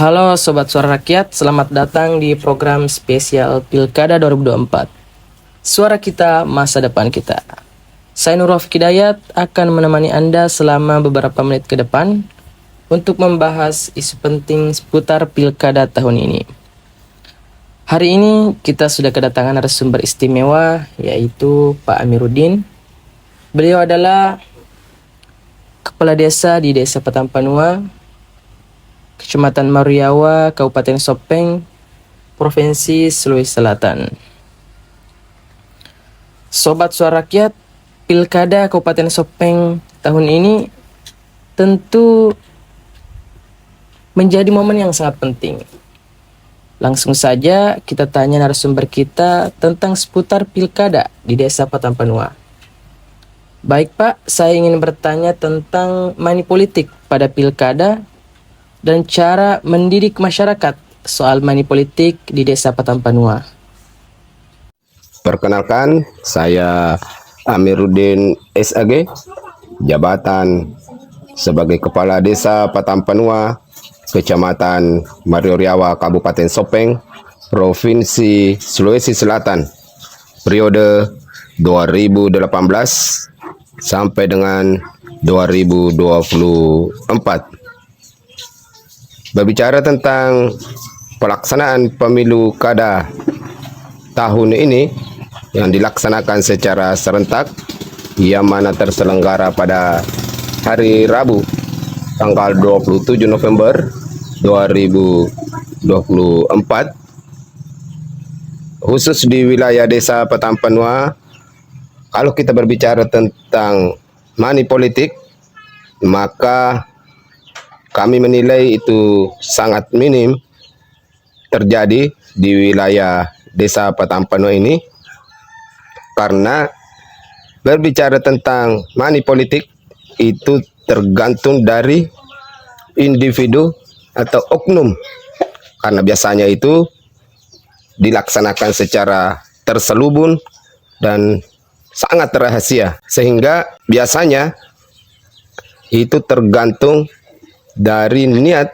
Halo Sobat Suara Rakyat, selamat datang di program spesial Pilkada 2024. Suara kita, masa depan kita. Saya Nur Rafiq Hidayat akan menemani Anda selama beberapa menit ke depan untuk membahas isu penting seputar Pilkada tahun ini. Hari ini kita sudah kedatangan narasumber istimewa, yaitu Pak Amiruddin. Beliau adalah Kepala Desa di Desa Patampanua, Kecamatan Mariawa, Kabupaten Sopeng, Provinsi Sulawesi Selatan. Sobat Suara Rakyat, Pilkada Kabupaten Sopeng tahun ini tentu menjadi momen yang sangat penting. Langsung saja kita tanya narasumber kita tentang seputar Pilkada di Desa Patampanua. Baik Pak, saya ingin bertanya tentang money politik pada Pilkada dan cara mendidik masyarakat soal money politik di Desa Patampanua. Perkenalkan, saya Amiruddin SAG, jabatan sebagai Kepala Desa Patampanua, Kecamatan Marioriawa, Kabupaten Sopeng, Provinsi Sulawesi Selatan, periode 2018 sampai dengan 2024. Berbicara tentang pelaksanaan pemilu kada tahun ini yang dilaksanakan secara serentak, yang mana terselenggara pada hari Rabu tanggal 27 November 2024, khusus di wilayah Desa Patampanua. Kalau kita berbicara tentang money politik, maka kami menilai itu sangat minim terjadi di wilayah Desa Patampanua ini, karena berbicara tentang money politik itu tergantung dari individu atau oknum, karena biasanya itu dilaksanakan secara terselubung dan sangat rahasia, sehingga biasanya itu tergantung dari niat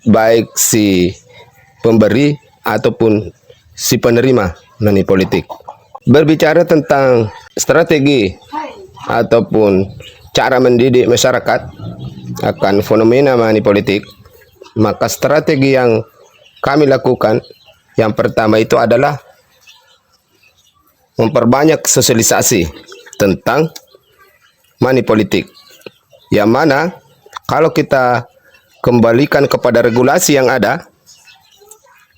baik si pemberi ataupun si penerima money politik. Berbicara tentang strategi ataupun cara mendidik masyarakat akan fenomena money politik, maka strategi yang kami lakukan yang pertama itu adalah memperbanyak sosialisasi tentang money politik, yang mana kalau kita kembalikan kepada regulasi yang ada,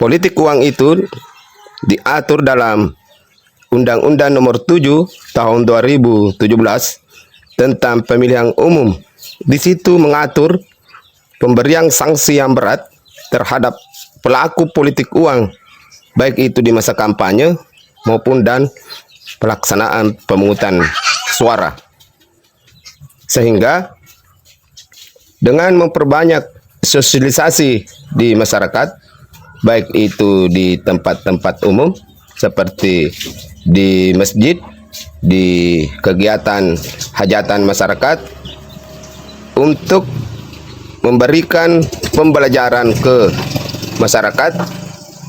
politik uang itu diatur dalam Undang-Undang Nomor 7 Tahun 2017 tentang pemilihan umum. Di situ mengatur pemberian sanksi yang berat terhadap pelaku politik uang, baik itu di masa kampanye maupun dan pelaksanaan pemungutan suara. Sehingga dengan memperbanyak sosialisasi di masyarakat, baik itu di tempat-tempat umum seperti di masjid, di kegiatan hajatan masyarakat, untuk memberikan pembelajaran ke masyarakat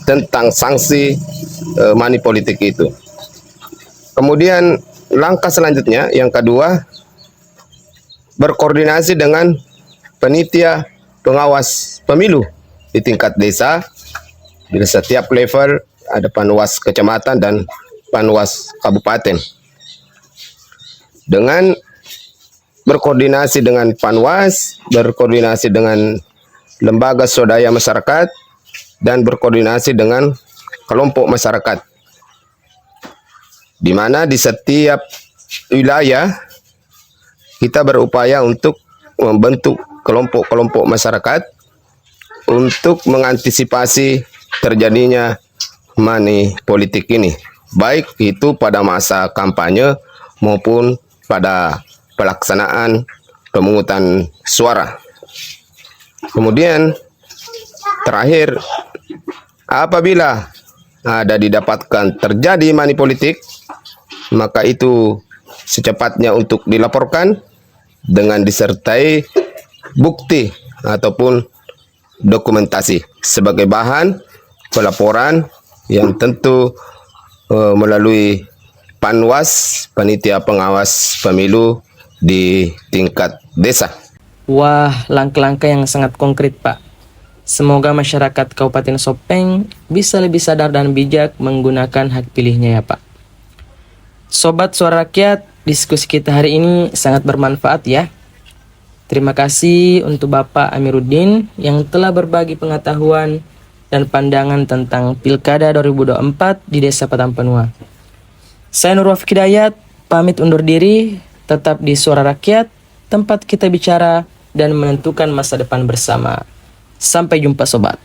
tentang sanksi money politik itu. Kemudian langkah selanjutnya yang kedua, berkoordinasi dengan panitia pengawas pemilu di tingkat desa. Di setiap level ada panwas kecamatan dan panwas kabupaten. Dengan berkoordinasi dengan panwas, berkoordinasi dengan lembaga swadaya masyarakat, dan berkoordinasi dengan kelompok masyarakat, di mana di setiap wilayah kita berupaya untuk membentuk kelompok-kelompok masyarakat untuk mengantisipasi terjadinya money politik ini, baik itu pada masa kampanye maupun pada pelaksanaan pemungutan suara. Kemudian terakhir, apabila ada didapatkan terjadi money politik, maka itu secepatnya untuk dilaporkan dengan disertai bukti ataupun dokumentasi sebagai bahan pelaporan yang tentu melalui Panwas, Panitia Pengawas Pemilu di tingkat desa. Wah, langkah-langkah yang sangat konkret, Pak. Semoga masyarakat Kabupaten Sopeng bisa lebih sadar dan bijak menggunakan hak pilihnya ya, Pak. Sobat Suara Rakyat, diskusi kita hari ini sangat bermanfaat ya. Terima kasih untuk Bapak Amiruddin yang telah berbagi pengetahuan dan pandangan tentang Pilkada 2024 di Desa Patampenua. Saya Nur Wafik Hidayat, pamit undur diri, tetap di Suara Rakyat, tempat kita bicara dan menentukan masa depan bersama. Sampai jumpa sobat.